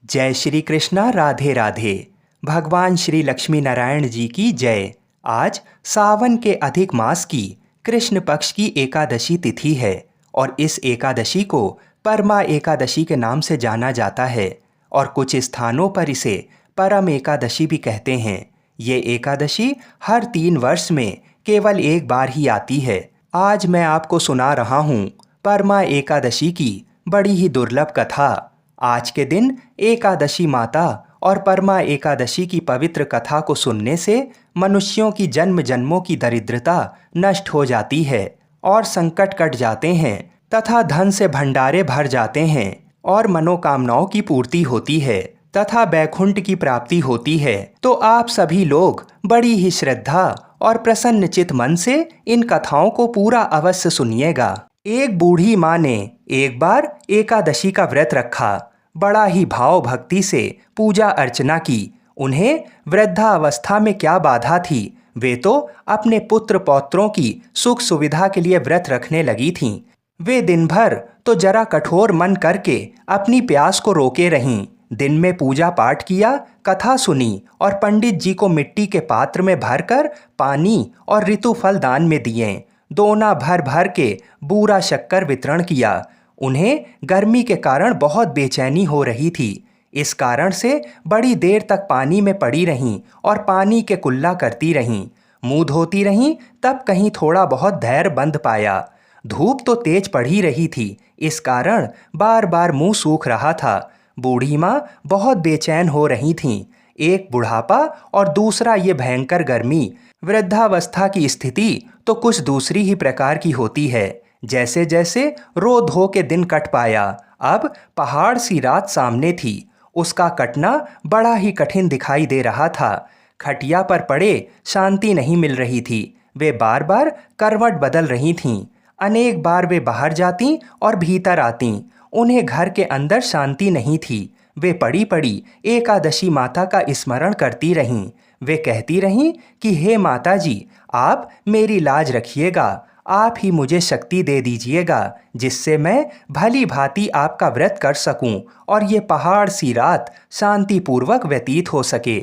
जय श्री कृष्णा, राधे राधे। भगवान श्री लक्ष्मी नारायण जी की जय। आज सावन के अधिक मास की कृष्ण पक्ष की एकादशी तिथि है और इस एकादशी को परमा एकादशी के नाम से जाना जाता है और कुछ स्थानों पर इसे परम एकादशी भी कहते हैं। ये एकादशी हर 3 वर्ष में केवल एक बार ही आती है। आज मैं आपको सुना रहा हूँ परमा एकादशी की बड़ी ही दुर्लभ कथा। आज के दिन एकादशी माता और परमा एकादशी की पवित्र कथा को सुनने से मनुष्यों की जन्म जन्मों की दरिद्रता नष्ट हो जाती है और संकट कट जाते हैं तथा धन से भंडारे भर जाते हैं और मनोकामनाओं की पूर्ति होती है तथा बैकुंठ की प्राप्ति होती है। तो आप सभी लोग बड़ी ही श्रद्धा और प्रसन्न चित मन से इन कथाओं को पूरा अवश्य सुनिएगा। एक बूढ़ी माँ ने एक बार एकादशी का व्रत रखा। बड़ा ही भाव भक्ति से पूजा अर्चना की। उन्हें वृद्धावस्था में क्या बाधा थी, वे तो अपने पुत्र पौत्रों की सुख सुविधा के लिए व्रत रखने लगी थीं। वे दिन भर तो जरा कठोर मन करके अपनी प्यास को रोके रहीं। दिन में पूजा पाठ किया, कथा सुनी और पंडित जी को मिट्टी के पात्र में भरकर पानी और ऋतुफल दान में दिए। दोना भर भर के बूरा शक्कर वितरण किया। उन्हें गर्मी के कारण बहुत बेचैनी हो रही थी। इस कारण से बड़ी देर तक पानी में पड़ी रहीं और पानी के कुल्ला करती रहीं। मुंह धोती रहीं, तब कहीं थोड़ा बहुत धैर्य बंध पाया। धूप तो तेज पड़ ही रही थी, इस कारण बार बार मुंह सूख रहा था। बूढ़ी माँ बहुत बेचैन हो रही थीं। एक बुढ़ापा और दूसरा ये भयंकर गर्मी। वृद्धावस्था की स्थिति तो कुछ दूसरी ही प्रकार की होती है। जैसे जैसे रो धो के दिन कट पाया, अब पहाड़ सी रात सामने थी। उसका कटना बड़ा ही कठिन दिखाई दे रहा था। खटिया पर पड़े शांति नहीं मिल रही थी। वे बार बार करवट बदल रही थीं। अनेक बार वे बाहर जातीं और भीतर आतीं। उन्हें घर के अंदर शांति नहीं थी। वे पड़ी पड़ी एकादशी माता का स्मरण करती रहीं। वे कहती रहीं कि हे माता जी, आप मेरी लाज रखिएगा। आप ही मुझे शक्ति दे दीजिएगा जिससे मैं भली भांति आपका व्रत कर सकूं और ये पहाड़ सी रात शांतिपूर्वक व्यतीत हो सके।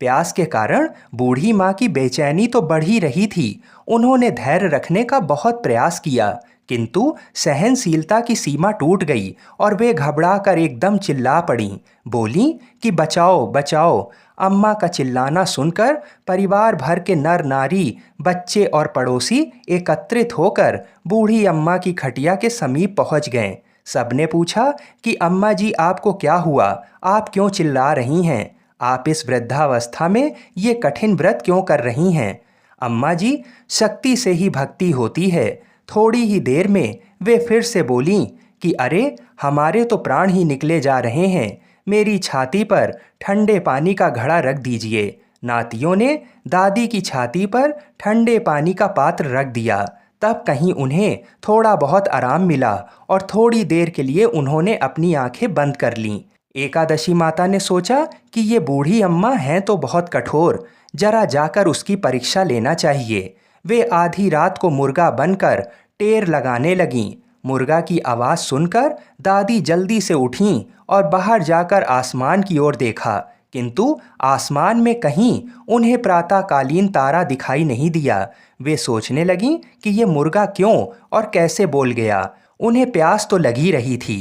प्यास के कारण बूढ़ी माँ की बेचैनी तो बढ़ ही रही थी। उन्होंने धैर्य रखने का बहुत प्रयास किया, किंतु सहनशीलता की सीमा टूट गई और वे घबराकर एकदम चिल्ला पड़ीं। बोलीं कि बचाओ बचाओ। अम्मा का चिल्लाना सुनकर परिवार भर के नर नारी, बच्चे और पड़ोसी एकत्रित होकर बूढ़ी अम्मा की खटिया के समीप पहुंच गए। सबने पूछा कि अम्मा जी, आपको क्या हुआ? आप क्यों चिल्ला रही हैं? आप इस वृद्धावस्था में ये कठिन व्रत क्यों कर रही हैं? अम्मा जी, शक्ति से ही भक्ति होती है। थोड़ी ही देर में वे फिर से बोलीं कि अरे, हमारे तो प्राण ही निकले जा रहे हैं। मेरी छाती पर ठंडे पानी का घड़ा रख दीजिए। नातियों ने दादी की छाती पर ठंडे पानी का पात्र रख दिया। तब कहीं उन्हें थोड़ा बहुत आराम मिला और थोड़ी देर के लिए उन्होंने अपनी आंखें बंद कर लीं। एकादशी माता ने सोचा कि ये बूढ़ी अम्मा हैं तो बहुत कठोर, जरा जाकर उसकी परीक्षा लेना चाहिए। वे आधी रात को मुर्गा बनकर टेर लगाने लगीं। मुर्गा की आवाज़ सुनकर दादी जल्दी से उठीं और बाहर जाकर आसमान की ओर देखा, किंतु आसमान में कहीं उन्हें प्रातःकालीन तारा दिखाई नहीं दिया। वे सोचने लगीं कि ये मुर्गा क्यों और कैसे बोल गया। उन्हें प्यास तो लगी रही थी।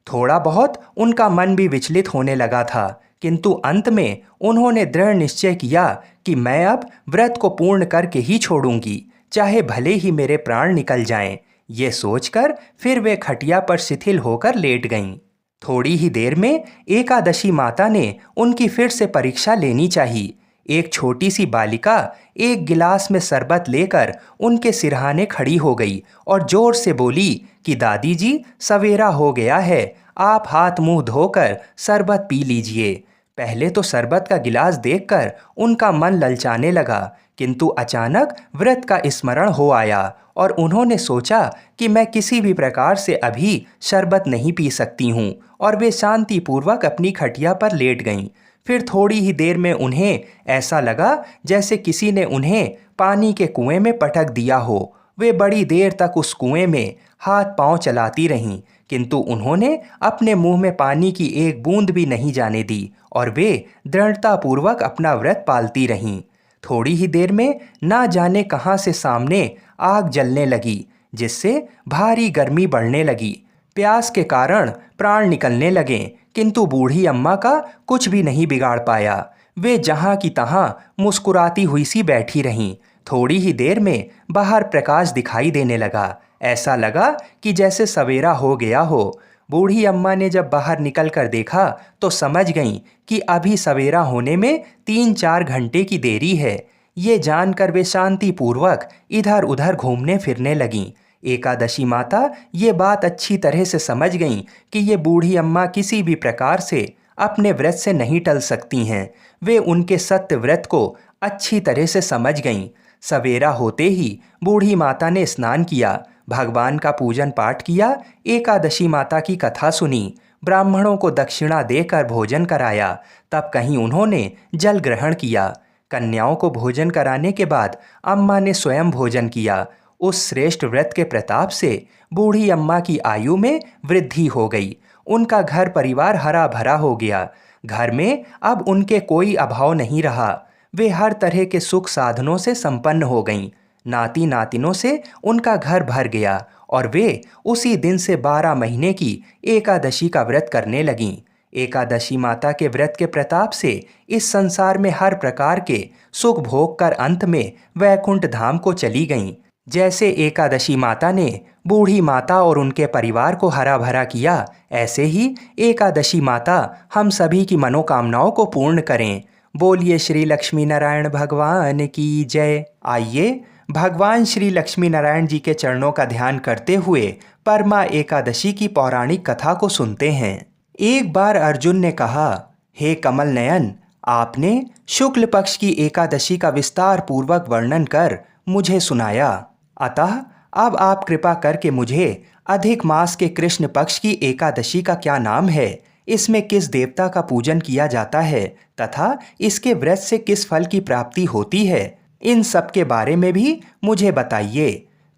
थोड़ा बहुत उनका मन भी विचलित होने लगा था, किंतु अंत में उन्होंने दृढ़ निश्चय किया कि मैं अब व्रत को पूर्ण करके ही छोड़ूंगी, चाहे भले ही मेरे प्राण निकल जाएं। ये सोचकर फिर वे खटिया पर शिथिल होकर लेट गईं। थोड़ी ही देर में एकादशी माता ने उनकी फिर से परीक्षा लेनी चाहिए। एक छोटी सी बालिका एक गिलास में शरबत लेकर उनके सिरहाने खड़ी हो गई और जोर से बोली कि दादी जी, सवेरा हो गया है, आप हाथ मुंह धोकर शरबत पी लीजिए। पहले तो शरबत का गिलास देखकर उनका मन ललचाने लगा, किंतु अचानक व्रत का स्मरण हो आया और उन्होंने सोचा कि मैं किसी भी प्रकार से अभी शरबत नहीं पी सकती हूँ, और वे शांतिपूर्वक अपनी खटिया पर लेट गईं। फिर थोड़ी ही देर में उन्हें ऐसा लगा जैसे किसी ने उन्हें पानी के कुएं में पटक दिया हो। वे बड़ी देर तक उस कुएं में हाथ पांव चलाती रहीं, किंतु उन्होंने अपने मुंह में पानी की एक बूंद भी नहीं जाने दी और वे दृढ़तापूर्वक अपना व्रत पालती रहीं। थोड़ी ही देर में ना जाने कहाँ से सामने आग जलने लगी, जिससे भारी गर्मी बढ़ने लगी। प्यास के कारण प्राण निकलने लगे, किंतु बूढ़ी अम्मा का कुछ भी नहीं बिगाड़ पाया। वे जहाँ की तहाँ मुस्कुराती हुई सी बैठी रहीं। थोड़ी ही देर में बाहर प्रकाश दिखाई देने लगा। ऐसा लगा कि जैसे सवेरा हो गया हो। बूढ़ी अम्मा ने जब बाहर निकल कर देखा तो समझ गईं कि अभी सवेरा होने में 3-4 घंटे की देरी है। ये जानकर वे शांतिपूर्वक इधर उधर घूमने फिरने लगीं। एकादशी माता ये बात अच्छी तरह से समझ गईं कि ये बूढ़ी अम्मा किसी भी प्रकार से अपने व्रत से नहीं टल सकती हैं। वे उनके सत्य व्रत को अच्छी तरह से समझ गईं। सवेरा होते ही बूढ़ी माता ने स्नान किया, भगवान का पूजन पाठ किया, एकादशी माता की कथा सुनी, ब्राह्मणों को दक्षिणा देकर भोजन कराया। तब कहीं उन्होंने जल ग्रहण किया। कन्याओं को भोजन कराने के बाद अम्मा ने स्वयं भोजन किया। उस श्रेष्ठ व्रत के प्रताप से बूढ़ी अम्मा की आयु में वृद्धि हो गई। उनका घर परिवार हरा भरा हो गया। घर में अब उनके कोई अभाव नहीं रहा। वे हर तरह के सुख साधनों से संपन्न हो गईं। नाती नातिनों से उनका घर भर गया और वे उसी दिन से 12 महीने की एकादशी का व्रत करने लगीं। एकादशी माता के व्रत के प्रताप से इस संसार में हर प्रकार के सुख भोग कर अंत में वैकुंठ धाम को चली गईं। जैसे एकादशी माता ने बूढ़ी माता और उनके परिवार को हरा भरा किया, ऐसे ही एकादशी माता हम सभी की मनोकामनाओं को पूर्ण करें। बोलिए श्री लक्ष्मी नारायण भगवान की जय। आइए भगवान श्री लक्ष्मी नारायण जी के चरणों का ध्यान करते हुए परमा एकादशी की पौराणिक कथा को सुनते हैं। एक बार अर्जुन ने कहा, हे कमल नयन, आपने शुक्ल पक्ष की एकादशी का विस्तार पूर्वक वर्णन कर मुझे सुनाया, अतः अब आप कृपा करके मुझे अधिक मास के कृष्ण पक्ष की एकादशी का क्या नाम है, इसमें किस देवता का पूजन किया जाता है तथा इसके व्रत से किस फल की प्राप्ति होती है, इन सब के बारे में भी मुझे बताइए।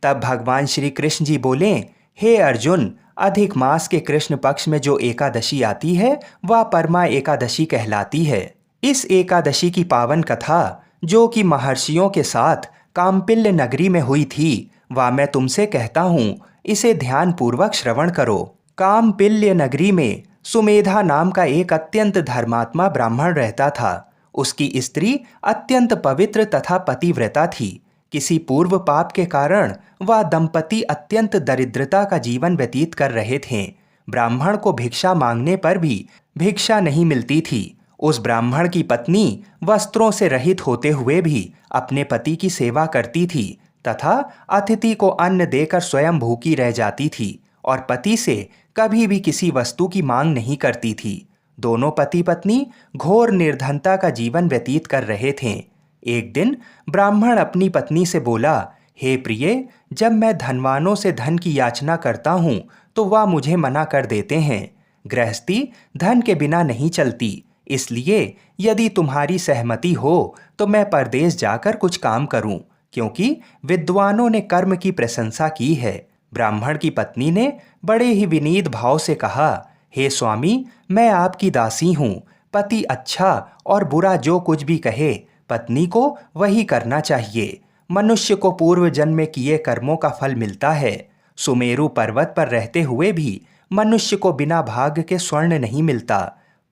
तब भगवान श्री कृष्ण जी बोले, हे अर्जुन, अधिक मास के कृष्ण पक्ष में जो एकादशी आती है वह परमा एकादशी कहलाती है। इस एकादशी की पावन कथा जो कि महर्षियों के साथ काम्पिल्य नगरी में हुई थी, वह मैं तुमसे कहता हूँ, इसे ध्यान पूर्वक श्रवण करो। काम्पिल्य नगरी में सुमेधा नाम का एक अत्यंत धर्मात्मा ब्राह्मण रहता था। उसकी स्त्री अत्यंत पवित्र तथा पतिव्रता थी। किसी पूर्व पाप के कारण वह दंपति अत्यंत दरिद्रता का जीवन व्यतीत कर रहे थे। ब्राह्मण को भिक्षा मांगने पर भी भिक्षा नहीं मिलती थी। उस ब्राह्मण की पत्नी वस्त्रों से रहित होते हुए भी अपने पति की सेवा करती थी तथा अतिथि को अन्न देकर स्वयं भूखी रह जाती थी और पति से कभी भी किसी वस्तु की मांग नहीं करती थी। दोनों पति पत्नी घोर निर्धनता का जीवन व्यतीत कर रहे थे। एक दिन ब्राह्मण अपनी पत्नी से बोला, हे प्रिय, जब मैं धनवानों से धन की याचना करता हूँ तो वह मुझे मना कर देते हैं। गृहस्थी धन के बिना नहीं चलती, इसलिए यदि तुम्हारी सहमति हो तो मैं परदेश जाकर कुछ काम करूं, क्योंकि विद्वानों ने कर्म की प्रशंसा की है। ब्राह्मण की पत्नी ने बड़े ही विनीत भाव से कहा, हे स्वामी, मैं आपकी दासी हूँ। पति अच्छा और बुरा जो कुछ भी कहे, पत्नी को वही करना चाहिए। मनुष्य को पूर्व जन्म में किए कर्मों का फल मिलता है। सुमेरु पर्वत पर रहते हुए भी मनुष्य को बिना भाग्य के स्वर्ण नहीं मिलता।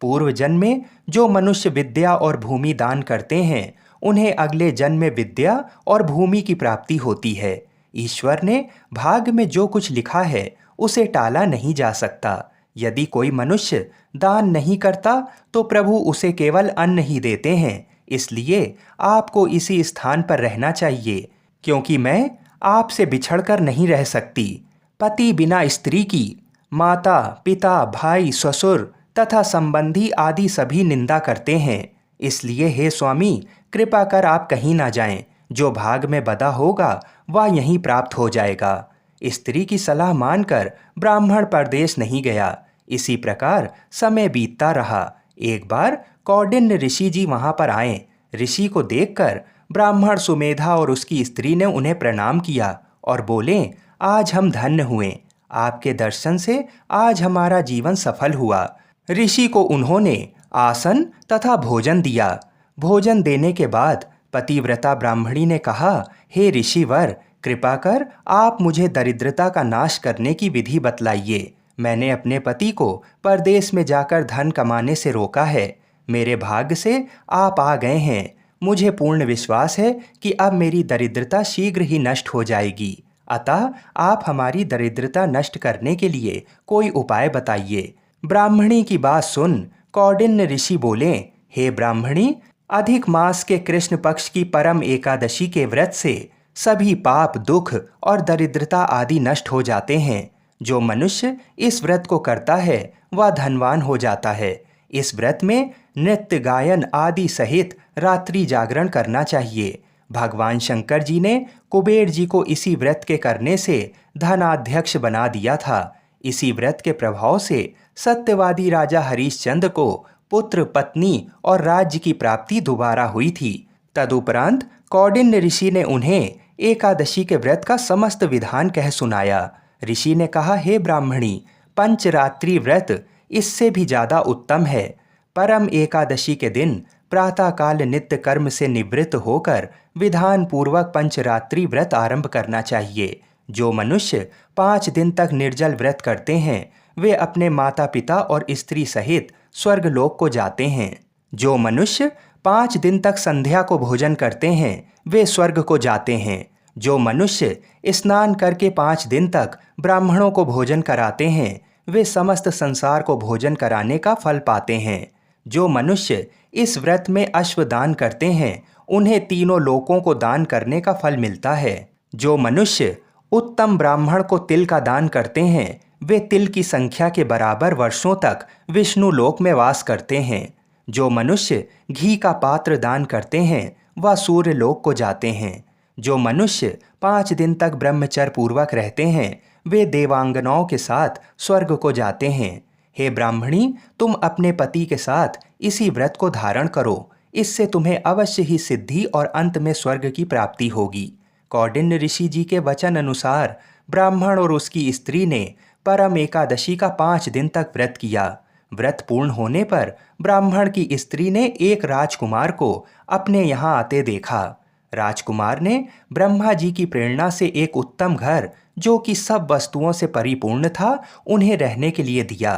पूर्व जन्म में जो मनुष्य विद्या और भूमि दान करते हैं, उन्हें अगले जन्म में विद्या और भूमि की प्राप्ति होती है। ईश्वर ने भाग्य में जो कुछ लिखा है उसे टाला नहीं जा सकता। यदि कोई मनुष्य दान नहीं करता तो प्रभु उसे केवल अन्न ही देते हैं। इसलिए आपको इसी स्थान पर रहना चाहिए, क्योंकि मैं आपसे बिछड़कर नहीं रह सकती। पति बिना स्त्री की माता, पिता, भाई, ससुर तथा संबंधी आदि सभी निंदा करते हैं। इसलिए हे स्वामी, कृपा कर आप कहीं ना जाएं। जो भाग में बदा होगा वह यहीं प्राप्त हो जाएगा। स्त्री की सलाह मानकर ब्राह्मण परदेश नहीं गया। इसी प्रकार समय बीतता रहा। एक बार कौंडिन्य ऋषि जी वहां पर आए। ऋषि को देखकर ब्राह्मण सुमेधा और उसकी स्त्री ने उन्हें प्रणाम किया और बोले, आज हम धन्य हुए। आपके दर्शन से आज हमारा जीवन सफल हुआ। ऋषि को उन्होंने आसन तथा भोजन दिया। भोजन देने के बाद पतिव्रता ब्राह्मणी ने कहा, हे ऋषिवर, कृपा कर आप मुझे दरिद्रता का नाश करने की विधि बतलाइए। मैंने अपने पति को परदेश में जाकर धन कमाने से रोका है। मेरे भाग्य से आप आ गए हैं। मुझे पूर्ण विश्वास है कि अब मेरी दरिद्रता शीघ्र ही नष्ट हो जाएगी। अतः आप हमारी दरिद्रता नष्ट करने के लिए कोई उपाय बताइए। ब्राह्मणी की बात सुन कौंडिन्य ऋषि बोले, हे ब्राह्मणी, अधिक मास के कृष्ण पक्ष की परम एकादशी के व्रत से सभी पाप, दुख और दरिद्रता आदि नष्ट हो जाते हैं। जो मनुष्य इस व्रत को करता है वह धनवान हो जाता है। इस व्रत में नृत्य, गायन आदि सहित रात्रि जागरण करना चाहिए। भगवान शंकर जी ने कुबेर जी को इसी व्रत के करने से धनाध्यक्ष बना दिया था। इसी व्रत के प्रभाव से सत्यवादी राजा हरिश्चंद्र को पुत्र, पत्नी और राज्य की प्राप्ति दोबारा हुई थी। तदुपरांत कौंडिन्य ऋषि ने उन्हें एकादशी के व्रत का समस्त विधान कह सुनाया। ऋषि ने कहा, हे ब्राह्मणी, पंचरात्रि व्रत इससे भी ज़्यादा उत्तम है। परम एकादशी के दिन प्रातःकाल नित्य कर्म से निवृत्त होकर विधान पूर्वक पंचरात्रि व्रत आरंभ करना चाहिए। जो मनुष्य 5 दिन तक निर्जल व्रत करते हैं वे अपने माता पिता और स्त्री सहित स्वर्गलोक को जाते हैं। जो मनुष्य 5 दिन तक संध्या को भोजन करते हैं वे स्वर्ग को जाते हैं। जो मनुष्य स्नान करके 5 दिन तक ब्राह्मणों को भोजन कराते हैं वे समस्त संसार को भोजन कराने का फल पाते हैं। जो मनुष्य इस व्रत में अश्वदान करते हैं उन्हें तीनों लोकों को दान करने का फल मिलता है। जो मनुष्य उत्तम ब्राह्मण को तिल का दान करते हैं वे तिल की संख्या के बराबर वर्षों तक विष्णु लोक में वास करते हैं। जो मनुष्य घी का पात्र दान करते हैं वह सूर्य लोक को जाते हैं। जो मनुष्य 5 दिन तक ब्रह्मचर्य पूर्वक रहते हैं वे देवांगनाओं के साथ स्वर्ग को जाते हैं। हे ब्राह्मणी, तुम अपने पति के साथ इसी व्रत को धारण करो। इससे तुम्हें अवश्य ही सिद्धि और अंत में स्वर्ग की प्राप्ति होगी। कौंडिन्य ऋषि जी के वचन अनुसार ब्राह्मण और उसकी स्त्री ने परम एकादशी का 5 दिन तक व्रत किया। व्रत पूर्ण होने पर ब्राह्मण की स्त्री ने एक राजकुमार को अपने यहाँ आते देखा। राजकुमार ने ब्रह्मा जी की प्रेरणा से एक उत्तम घर जो कि सब वस्तुओं से परिपूर्ण था उन्हें रहने के लिए दिया।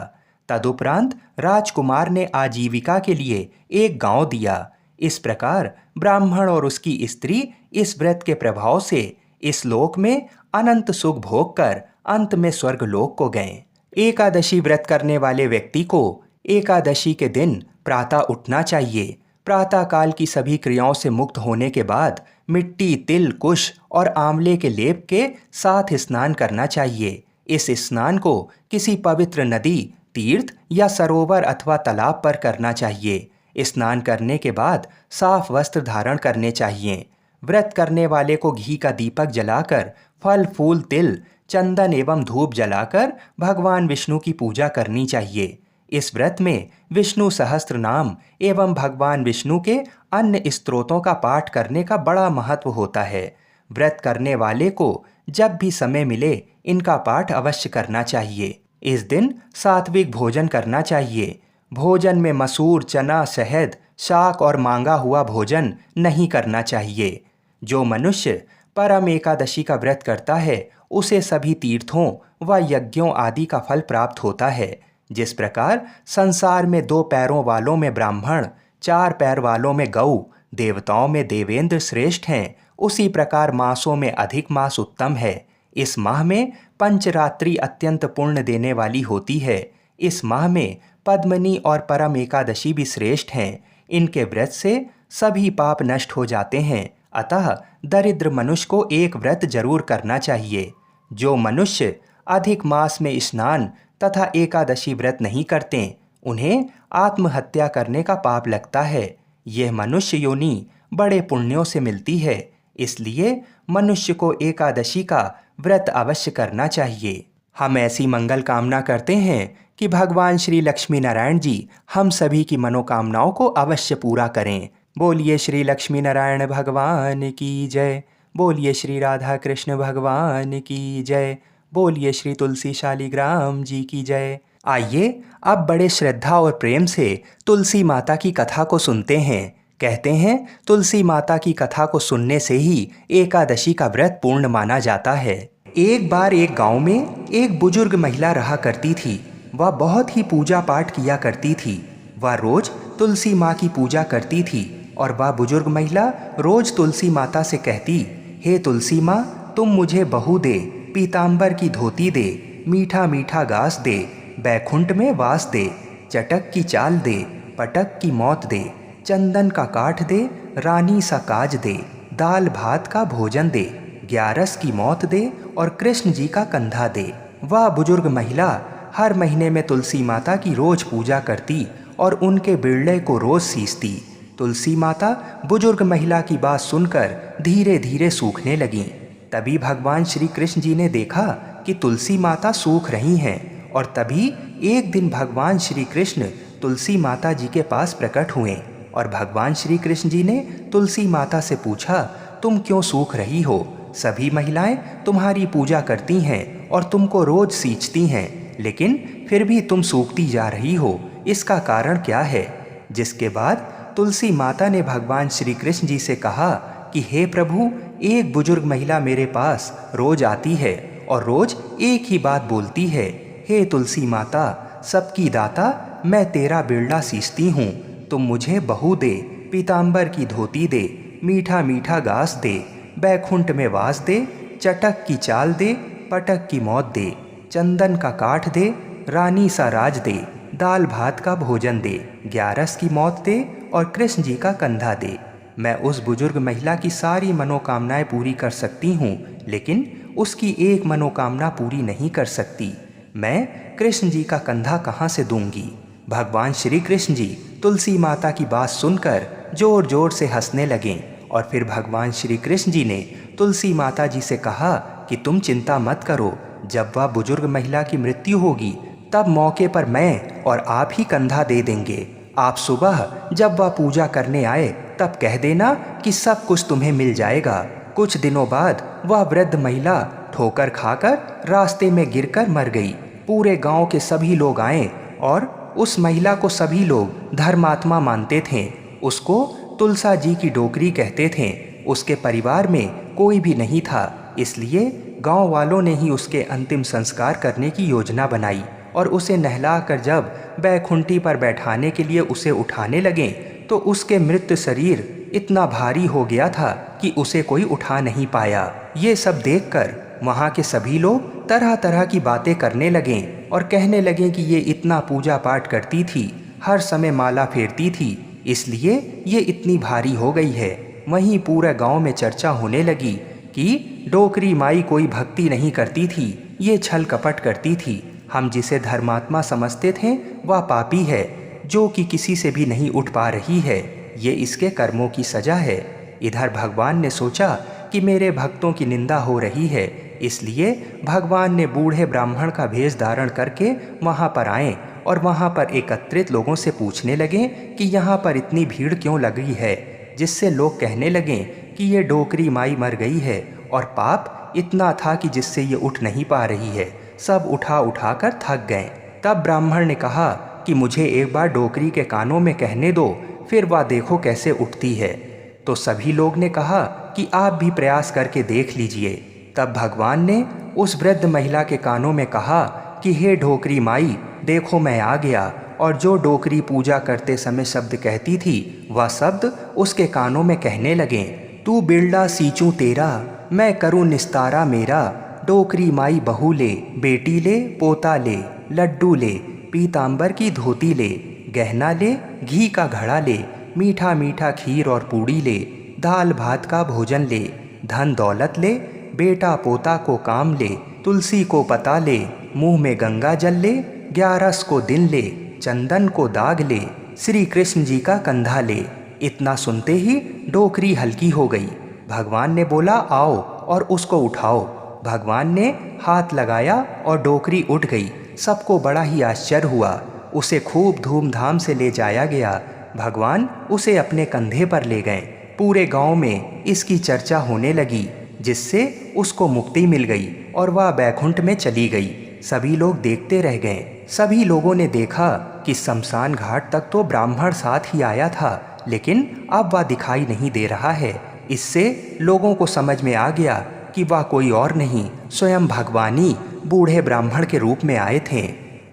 तदुपरांत राजकुमार ने आजीविका के लिए एक गांव दिया। इस प्रकार ब्राह्मण और उसकी स्त्री इस व्रत के प्रभाव से इस लोक में अनंत सुख भोग कर अंत में स्वर्ग लोक को गए। एकादशी व्रत करने वाले व्यक्ति को एकादशी के दिन प्रातः उठना चाहिए। प्रातःकाल की सभी क्रियाओं से मुक्त होने के बाद मिट्टी, तिल, कुश और आंवले के लेप के साथ स्नान करना चाहिए। इस स्नान को किसी पवित्र नदी, तीर्थ या सरोवर अथवा तालाब पर करना चाहिए। स्नान करने के बाद साफ वस्त्र धारण करने चाहिए। व्रत करने वाले को घी का दीपक जलाकर फल, फूल, तिल, चंदन एवं धूप जलाकर भगवान विष्णु की पूजा करनी चाहिए। इस व्रत में विष्णु सहस्त्र नाम एवं भगवान विष्णु के अन्य स्तोत्रों का पाठ करने का बड़ा महत्व होता है। व्रत करने वाले को जब भी समय मिले इनका पाठ अवश्य करना चाहिए। इस दिन सात्विक भोजन करना चाहिए। भोजन में मसूर, चना, शहद, शाक और मांगा हुआ भोजन नहीं करना चाहिए। जो मनुष्य परम एकादशी का व्रत करता है उसे सभी तीर्थों व यज्ञों आदि का फल प्राप्त होता है। जिस प्रकार संसार में 2 पैरों वालों में ब्राह्मण, 4 पैर वालों में गऊ, देवताओं में देवेंद्र श्रेष्ठ हैं, उसी प्रकार मासों में अधिक मास उत्तम है। इस माह में पंचरात्रि अत्यंत पुण्य देने वाली होती है। इस माह में पद्मनी और परम एकादशी भी श्रेष्ठ हैं। इनके व्रत से सभी पाप नष्ट हो जाते हैं। अतः दरिद्र मनुष्य को एक व्रत जरूर करना चाहिए। जो मनुष्य अधिक मास में स्नान तथा एकादशी व्रत नहीं करते उन्हें आत्महत्या करने का पाप लगता है। यह मनुष्य योनि बड़े पुण्यों से मिलती है। इसलिए मनुष्य को एकादशी का व्रत अवश्य करना चाहिए। हम ऐसी मंगल कामना करते हैं कि भगवान श्री लक्ष्मी नारायण जी हम सभी की मनोकामनाओं को अवश्य पूरा करें। बोलिए श्री लक्ष्मी नारायण भगवान की जय। बोलिए श्री राधा कृष्ण भगवान की जय। बोलिए श्री तुलसी शालिग्राम जी की जय। आइए अब बड़े श्रद्धा और प्रेम से तुलसी माता की कथा को सुनते हैं। कहते हैं तुलसी माता की कथा को सुनने से ही एकादशी का व्रत पूर्ण माना जाता है। एक बार एक गांव में एक बुजुर्ग महिला रहा करती थी। वह बहुत ही पूजा पाठ किया करती थी। वह रोज तुलसी माँ की पूजा करती थी और वह बुजुर्ग महिला रोज तुलसी माता से कहती, हे तुलसी माँ, तुम मुझे बहू दे, पीताम्बर की धोती दे, मीठा मीठा घास दे, बैकुंठ में वास दे, चटक की चाल दे, पटक की मौत दे, चंदन का काठ दे, रानी सा काज दे, दाल भात का भोजन दे, 11 की मौत दे और कृष्ण जी का कंधा दे। वह बुजुर्ग महिला हर महीने में तुलसी माता की रोज पूजा करती और उनके बिरले को रोज सींचती। तुलसी माता बुजुर्ग महिला की बात सुनकर धीरे धीरे सूखने लगीं। तभी भगवान श्री कृष्ण जी ने देखा कि तुलसी माता सूख रही हैं और तभी एक दिन भगवान श्री कृष्ण तुलसी माता जी के पास प्रकट हुए और भगवान श्री कृष्ण जी ने तुलसी माता से पूछा, तुम क्यों सूख रही हो? सभी महिलाएं तुम्हारी पूजा करती हैं और तुमको रोज सींचती हैं, लेकिन फिर भी तुम सूखती जा रही हो, इसका कारण क्या है? जिसके बाद तुलसी माता ने भगवान श्री कृष्ण जी से कहा कि हे प्रभु, एक बुजुर्ग महिला मेरे पास रोज आती है और रोज एक ही बात बोलती है, हे तुलसी माता, सबकी दाता, मैं तेरा बिरला सींचती हूँ, तुम मुझे बहू दे, पीताम्बर की धोती दे, मीठा मीठा घास दे, बैकुंठ में वास दे, चटक की चाल दे, पटक की मौत दे, चंदन का काठ दे, रानी सा राज दे, दाल भात का भोजन दे, 11 की मौत दे और कृष्ण जी का कंधा दे। मैं उस बुजुर्ग महिला की सारी मनोकामनाएं पूरी कर सकती हूँ, लेकिन उसकी एक मनोकामना पूरी नहीं कर सकती। मैं कृष्ण जी का कंधा कहाँ से दूंगी? भगवान श्री कृष्ण जी तुलसी माता की बात सुनकर जोर जोर से हंसने लगें और फिर भगवान श्री कृष्ण जी ने तुलसी माता जी से कहा कि तुम चिंता मत करो, जब वह बुजुर्ग महिला की मृत्यु होगी तब मौके पर मैं और आप ही कंधा दे देंगे। आप सुबह जब वह पूजा करने आए तब कह देना कि सब कुछ तुम्हें मिल जाएगा। कुछ दिनों बाद वह वृद्ध महिला ठोकर खाकर रास्ते में गिरकर मर गई। पूरे गांव के सभी लोग आए और उस महिला को सभी लोग धर्मात्मा मानते थे। उसको तुलसा जी की डोकरी कहते थे। उसके परिवार में कोई भी नहीं था, इसलिए गांव वालों ने ही उसके अंतिम संस्कार करने की योजना बनाई और उसे नहलाकर जब बैकुंठी पर बैठाने के लिए उसे उठाने लगे तो उसके मृत शरीर इतना भारी हो गया था कि उसे कोई उठा नहीं पाया। ये सब देखकर वहाँ के सभी लोग तरह तरह की बातें करने लगे और कहने लगे कि ये इतना पूजा पाठ करती थी, हर समय माला फेरती थी, इसलिए ये इतनी भारी हो गई है। वहीं पूरे गांव में चर्चा होने लगी कि डोकरी माई कोई भक्ति नहीं करती थी, ये छल कपट करती थी। हम जिसे धर्मात्मा समझते थे वह पापी है, जो कि किसी से भी नहीं उठ पा रही है। ये इसके कर्मों की सजा है। इधर भगवान ने सोचा कि मेरे भक्तों की निंदा हो रही है, इसलिए भगवान ने बूढ़े ब्राह्मण का भेष धारण करके वहाँ पर आए और वहाँ पर एकत्रित लोगों से पूछने लगे कि यहाँ पर इतनी भीड़ क्यों लगी है, जिससे लोग कहने लगे कि ये डोकरी माई मर गई है और पाप इतना था कि जिससे ये उठ नहीं पा रही है। सब उठा उठा कर थक गए। तब ब्राह्मण ने कहा कि मुझे एक बार डोकरी के कानों में कहने दो, फिर वह देखो कैसे उठती है। तो सभी लोग ने कहा कि आप भी प्रयास करके देख लीजिए। तब भगवान ने उस वृद्ध महिला के कानों में कहा कि हे डोकरी माई, देखो मैं आ गया। और जो डोकरी पूजा करते समय शब्द कहती थी वह शब्द उसके कानों में कहने लगे, तू बिरला सींचूं तेरा, मैं करूं निस्तारा मेरा, डोकरी माई बहू ले, बेटी ले, पोता ले, लड्डू ले, पीताम्बर की धोती ले, गहना ले, घी का घड़ा ले, मीठा मीठा खीर और पूड़ी ले, दाल भात का भोजन ले, धन दौलत ले, बेटा पोता को काम ले, तुलसी को पता ले, मुंह में गंगा जल ले, 11 को दिन ले, चंदन को दाग ले, श्री कृष्ण जी का कंधा ले। इतना सुनते ही डोकरी हल्की हो गई। भगवान ने बोला, आओ और उसको उठाओ। भगवान ने हाथ लगाया और डोकरी उठ गई। सबको बड़ा ही आश्चर्य हुआ। उसे खूब धूमधाम से ले जाया गया। भगवान उसे अपने कंधे पर ले गए। पूरे गांव में इसकी चर्चा होने लगी, जिससे उसको मुक्ति मिल गई और वह बैकुंठ में चली गई। सभी लोग देखते रह गए। सभी लोगों ने देखा कि शमशान घाट तक तो ब्राह्मण साथ ही आया था, लेकिन अब वह दिखाई नहीं दे रहा है। इससे लोगों को समझ में आ गया कि वह कोई और नहीं, स्वयं भगवानी बूढ़े ब्राह्मण के रूप में आए थे।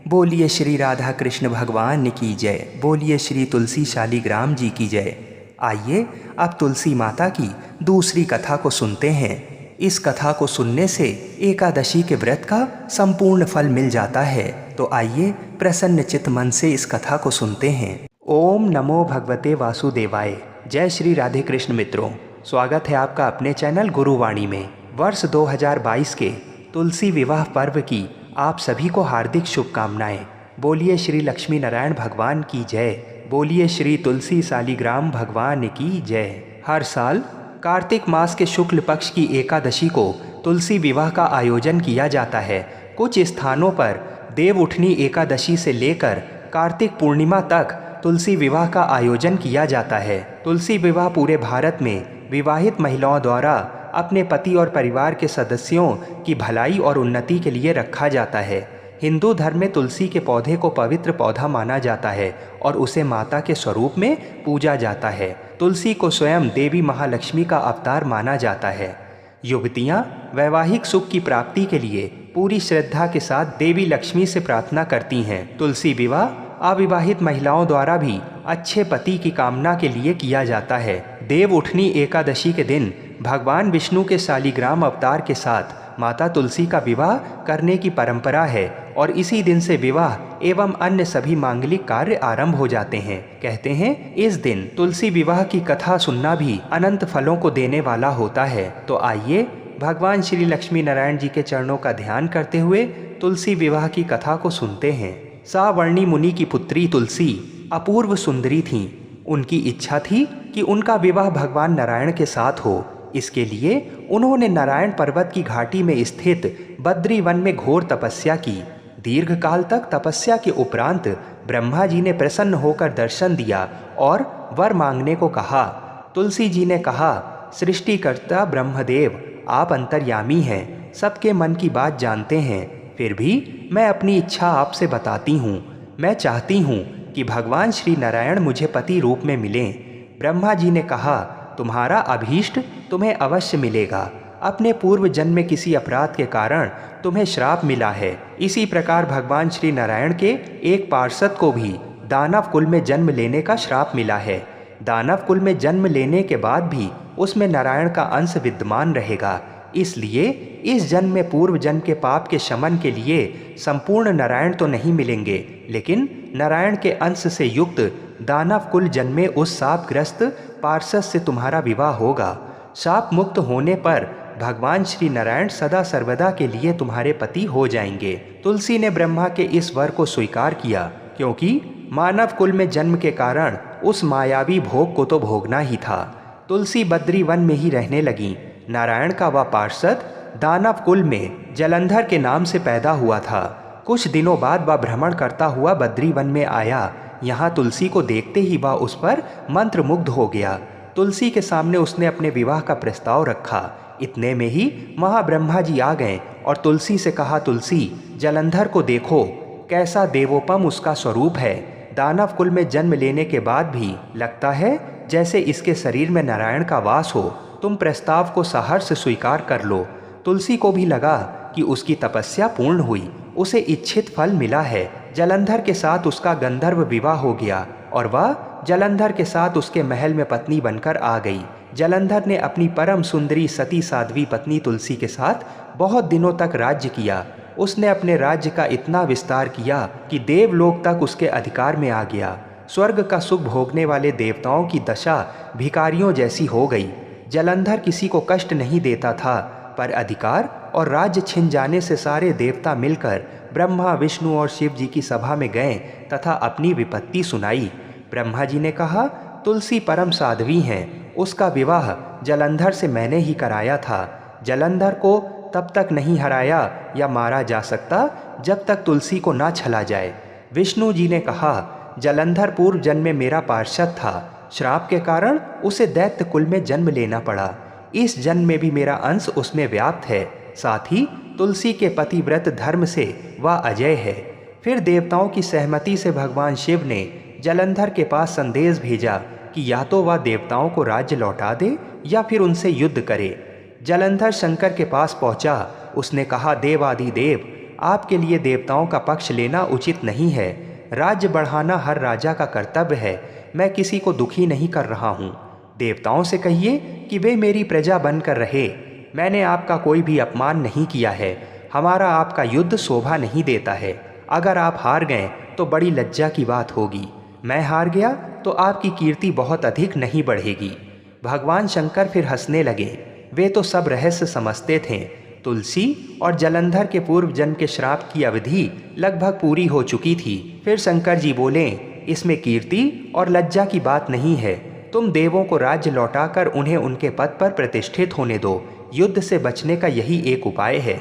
बोलिए श्री राधा कृष्ण भगवान की जय। बोलिए श्री तुलसी शालिग्राम जी की जय। आइए अब तुलसी माता की दूसरी कथा को सुनते हैं। इस कथा को सुनने से एकादशी के व्रत का संपूर्ण फल मिल जाता है। तो आइए प्रसन्न चित्त मन से इस कथा को सुनते हैं। ओम नमो भगवते वासुदेवाय। जय श्री राधे कृष्ण मित्रों, स्वागत है आपका अपने चैनल गुरुवाणी में। वर्ष 2022 के तुलसी विवाह पर्व की आप सभी को हार्दिक शुभकामनाएं। बोलिए श्री लक्ष्मी नारायण भगवान की जय। बोलिए श्री तुलसी शालिग्राम भगवान की जय। हर साल कार्तिक मास के शुक्ल पक्ष की एकादशी को तुलसी विवाह का आयोजन किया जाता है। कुछ स्थानों पर देव उठनी एकादशी से लेकर कार्तिक पूर्णिमा तक तुलसी विवाह का आयोजन किया जाता है। तुलसी विवाह पूरे भारत में विवाहित महिलाओं द्वारा अपने पति और परिवार के सदस्यों की भलाई और उन्नति के लिए रखा जाता है। हिंदू धर्म में तुलसी के पौधे को पवित्र पौधा माना जाता है और उसे माता के स्वरूप में पूजा जाता है। तुलसी को स्वयं देवी महालक्ष्मी का अवतार माना जाता है। युवतियाँ वैवाहिक सुख की प्राप्ति के लिए पूरी श्रद्धा के साथ देवी लक्ष्मी से प्रार्थना करती हैं। तुलसी विवाह अविवाहित महिलाओं द्वारा भी अच्छे पति की कामना के लिए किया जाता है। देव उठनी एकादशी के दिन भगवान विष्णु के शालिग्राम अवतार के साथ माता तुलसी का विवाह करने की परंपरा है और इसी दिन से विवाह एवं अन्य सभी मांगलिक कार्य आरंभ हो जाते हैं। कहते हैं इस दिन तुलसी विवाह की कथा सुनना भी अनंत फलों को देने वाला होता है। तो आइए भगवान श्री लक्ष्मी नारायण जी के चरणों का ध्यान करते हुए तुलसी विवाह की कथा को सुनते हैं। सावर्णी मुनि की पुत्री तुलसी अपूर्व सुंदरी थीं। उनकी इच्छा थी कि उनका विवाह भगवान नारायण के साथ हो। इसके लिए उन्होंने नारायण पर्वत की घाटी में स्थित बद्री वन में घोर तपस्या की। दीर्घ काल तक तपस्या के उपरांत ब्रह्मा जी ने प्रसन्न होकर दर्शन दिया और वर मांगने को कहा। तुलसी जी ने कहा, सृष्टिकर्ता ब्रह्मदेव, आप अंतर्यामी हैं, सबके मन की बात जानते हैं, फिर भी मैं अपनी इच्छा आपसे बताती हूँ। मैं चाहती हूँ कि भगवान श्री नारायण मुझे पति रूप में मिलें। ब्रह्मा जी ने कहा, तुम्हारा अभीष्ट तुम्हें अवश्य मिलेगा। अपने पूर्व जन्म में किसी अपराध के कारण तुम्हें श्राप मिला है। इसी प्रकार भगवान श्री नारायण के एक पार्षद को भी दानव कुल में जन्म लेने का श्राप मिला है। दानव कुल में जन्म लेने के बाद भी उसमें नारायण का अंश विद्यमान रहेगा। इसलिए इस जन्म में पूर्व जन्म के पाप के शमन के लिए संपूर्ण नारायण तो नहीं मिलेंगे, लेकिन नारायण के अंश से युक्त दानव कुल जन्मे उस शापग्रस्त पार्षद से तुम्हारा विवाह होगा। शाप मुक्त होने पर भगवान श्री नारायण सदा सर्वदा के लिए तुम्हारे पति हो जाएंगे। तुलसी ने ब्रह्मा के इस वर को स्वीकार किया, क्योंकि मानव कुल में जन्म के कारण उस मायावी भोग को तो भोगना ही था। तुलसी बद्री वन में ही रहने लगी। नारायण का वह पार्षद दानव कुल में जलंधर के नाम से पैदा हुआ था। कुछ दिनों बाद वह भ्रमण करता हुआ बद्री वन में आया। यहाँ तुलसी को देखते ही वह उस पर मंत्रमुग्ध हो गया। तुलसी के सामने उसने अपने विवाह का प्रस्ताव रखा। इतने में ही महाब्रह्मा जी आ गए और तुलसी से कहा, तुलसी, जलंधर को देखो, कैसा देवोपम उसका स्वरूप है। दानव कुल में जन्म लेने के बाद भी लगता है जैसे इसके शरीर में नारायण का वास हो। तुम प्रस्ताव को सहर्ष स्वीकार कर लो। तुलसी को भी लगा कि उसकी तपस्या पूर्ण हुई, उसे इच्छित फल मिला है। जलंधर के साथ उसका गंधर्व विवाह हो गया और वह जलंधर के साथ उसके महल में पत्नी बनकर आ गई। जलंधर ने अपनी परम सुंदरी सती साध्वी पत्नी तुलसी के साथ बहुत दिनों तक राज्य किया। उसने अपने राज्य का इतना विस्तार किया कि देवलोक तक उसके अधिकार में आ गया। स्वर्ग का सुख भोगने वाले देवताओं की दशा भिखारियों जैसी हो गई। जलंधर किसी को कष्ट नहीं देता था, पर अधिकार और राज्य छिन जाने से सारे देवता मिलकर ब्रह्मा, विष्णु और शिव जी की सभा में गए तथा अपनी विपत्ति सुनाई। ब्रह्मा जी ने कहा, तुलसी परम साध्वी हैं, उसका विवाह जलंधर से मैंने ही कराया था। जलंधर को तब तक नहीं हराया या मारा जा सकता जब तक तुलसी को ना छला जाए। विष्णु जी ने कहा, जलंधर पूर्व जन्म में मेरा पार्षद था। श्राप के कारण उसे दैत्य कुल में जन्म लेना पड़ा। इस जन्म में भी मेरा अंश उसमें व्याप्त है। साथ ही तुलसी के पतिव्रत धर्म से वह अजय है। फिर देवताओं की सहमति से भगवान शिव ने जलंधर के पास संदेश भेजा कि या तो वह देवताओं को राज्य लौटा दे या फिर उनसे युद्ध करे। जलंधर शंकर के पास पहुंचा। उसने कहा, देवाधिदेव, आपके लिए देवताओं का पक्ष लेना उचित नहीं है। राज्य बढ़ाना हर राजा का कर्तव्य है। मैं किसी को दुखी नहीं कर रहा हूँ। देवताओं से कहिए कि वे मेरी प्रजा बनकर रहे। मैंने आपका कोई भी अपमान नहीं किया है। हमारा आपका युद्ध शोभा नहीं देता है। अगर आप हार गए तो बड़ी लज्जा की बात होगी। मैं हार गया तो आपकी कीर्ति बहुत अधिक नहीं बढ़ेगी। भगवान शंकर फिर हंसने लगे। वे तो सब रहस्य समझते थे। तुलसी और जलंधर के पूर्व जन्म के श्राप की अवधि लगभग पूरी हो चुकी थी। फिर शंकर जी बोले, इसमें कीर्ति और लज्जा की बात नहीं है। तुम देवों को राज्य लौटाकर उन्हें उनके पद पर प्रतिष्ठित होने दो। युद्ध से बचने का यही एक उपाय है।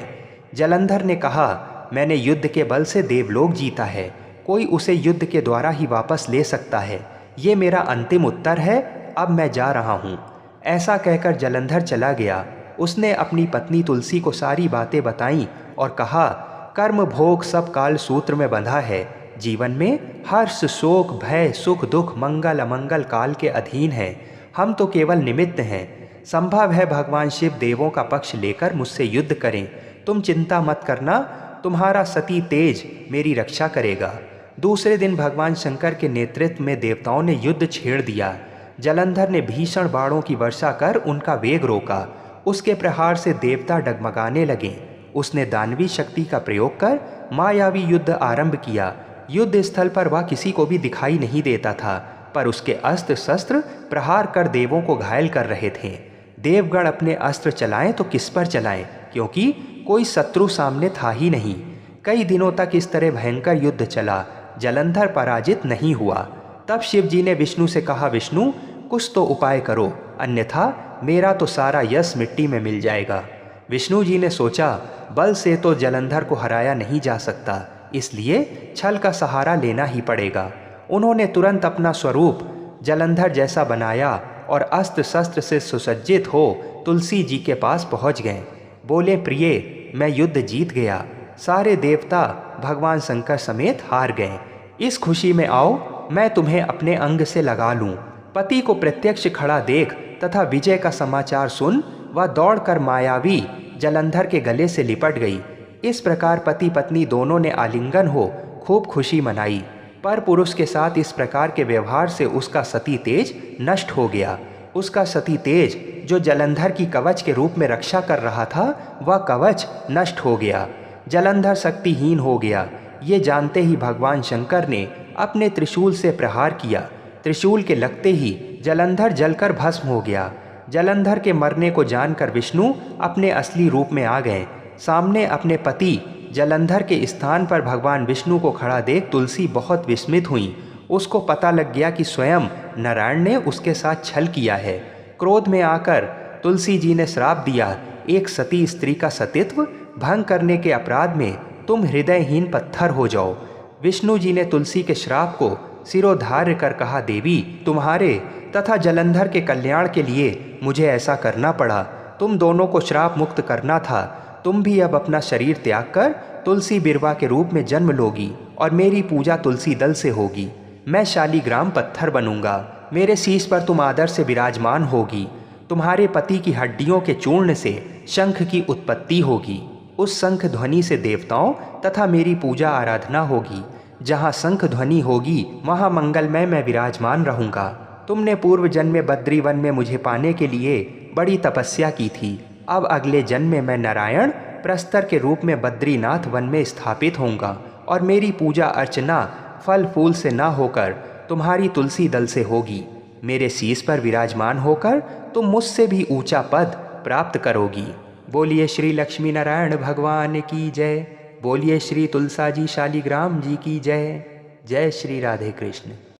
जलंधर ने कहा, मैंने युद्ध के बल से देवलोक जीता है। कोई उसे युद्ध के द्वारा ही वापस ले सकता है। ये मेरा अंतिम उत्तर है। अब मैं जा रहा हूँ। ऐसा कहकर जलंधर चला गया। उसने अपनी पत्नी तुलसी को सारी बातें बताईं और कहा, कर्म भोग सब काल सूत्र में बंधा है। जीवन में हर्ष, शोक, भय, सुख, दुख, मंगल, अमंगल काल के अधीन है। हम तो केवल निमित्त हैं। संभव है भगवान शिव देवों का पक्ष लेकर मुझसे युद्ध करें। तुम चिंता मत करना, तुम्हारा सती तेज मेरी रक्षा करेगा। दूसरे दिन भगवान शंकर के नेतृत्व में देवताओं ने युद्ध छेड़ दिया। जलंधर ने भीषण बाणों की वर्षा कर उनका वेग रोका। उसके प्रहार से देवता डगमगाने लगे। उसने दानवी शक्ति का प्रयोग कर मायावी युद्ध आरंभ किया। युद्ध स्थल पर वह किसी को भी दिखाई नहीं देता था, पर उसके अस्त्र शस्त्र प्रहार कर देवों को घायल कर रहे थे। देवगण अपने अस्त्र चलाएं तो किस पर चलाएं, क्योंकि कोई शत्रु सामने था ही नहीं। कई दिनों तक इस तरह भयंकर युद्ध चला। जलंधर पराजित नहीं हुआ। तब शिव जी ने विष्णु से कहा, विष्णु, कुछ तो उपाय करो, अन्यथा मेरा तो सारा यश मिट्टी में मिल जाएगा। विष्णु जी ने सोचा, बल से तो जलंधर को हराया नहीं जा सकता, इसलिए छल का सहारा लेना ही पड़ेगा। उन्होंने तुरंत अपना स्वरूप जलंधर जैसा बनाया और अस्त्र शस्त्र से सुसज्जित हो तुलसी जी के पास पहुंच गए। बोले, प्रिय, मैं युद्ध जीत गया। सारे देवता भगवान शंकर समेत हार गए। इस खुशी में आओ, मैं तुम्हें अपने अंग से लगा लूं। पति को प्रत्यक्ष खड़ा देख तथा विजय का समाचार सुन वह दौड़कर मायावी जलंधर के गले से लिपट गई। इस प्रकार पति पत्नी दोनों ने आलिंगन हो खूब खुशी मनाई। पर पुरुष के साथ इस प्रकार के व्यवहार से उसका सती तेज नष्ट हो गया। उसका सती तेज जो जलंधर की कवच के रूप में रक्षा कर रहा था, वह कवच नष्ट हो गया। जलंधर शक्तिहीन हो गया। ये जानते ही भगवान शंकर ने अपने त्रिशूल से प्रहार किया। त्रिशूल के लगते ही जलंधर जलकर भस्म हो गया। जलंधर के मरने को जानकर विष्णु अपने असली रूप में आ गए। सामने अपने पति जलंधर के स्थान पर भगवान विष्णु को खड़ा देख तुलसी बहुत विस्मित हुई। उसको पता लग गया कि स्वयं नारायण ने उसके साथ छल किया है। क्रोध में आकर तुलसी जी ने श्राप दिया, एक सती स्त्री का सतीत्व भंग करने के अपराध में तुम हृदयहीन पत्थर हो जाओ। विष्णु जी ने तुलसी के श्राप को सिरोधार्य कर कहा, देवी, तुम्हारे तथा जलंधर के कल्याण के लिए मुझे ऐसा करना पड़ा। तुम दोनों को श्राप मुक्त करना था। तुम भी अब अपना शरीर त्याग कर तुलसी बिरवा के रूप में जन्म लोगी और मेरी पूजा तुलसी दल से होगी। मैं शालीग्राम पत्थर बनूंगा। मेरे शीश पर तुम आदर से विराजमान होगी। तुम्हारे पति की हड्डियों के चूर्ण से शंख की उत्पत्ति होगी। उस शंख ध्वनि से देवताओं तथा मेरी पूजा आराधना होगी। जहाँ शंख ध्वनि होगी वहाँ मंगलमय मैं विराजमान रहूँगा। तुमने पूर्व जन्म में बद्रीवन में मुझे पाने के लिए बड़ी तपस्या की थी। अब अगले जन्म में मैं नारायण प्रस्तर के रूप में बद्रीनाथ वन में स्थापित होऊंगा और मेरी पूजा अर्चना फल फूल से ना होकर तुम्हारी तुलसी दल से होगी। मेरे शीश पर विराजमान होकर तुम मुझसे भी ऊंचा पद प्राप्त करोगी। बोलिए श्री लक्ष्मी नारायण भगवान की जय। बोलिए श्री तुलसाजी शालीग्राम जी की जय। जय श्री राधे कृष्ण।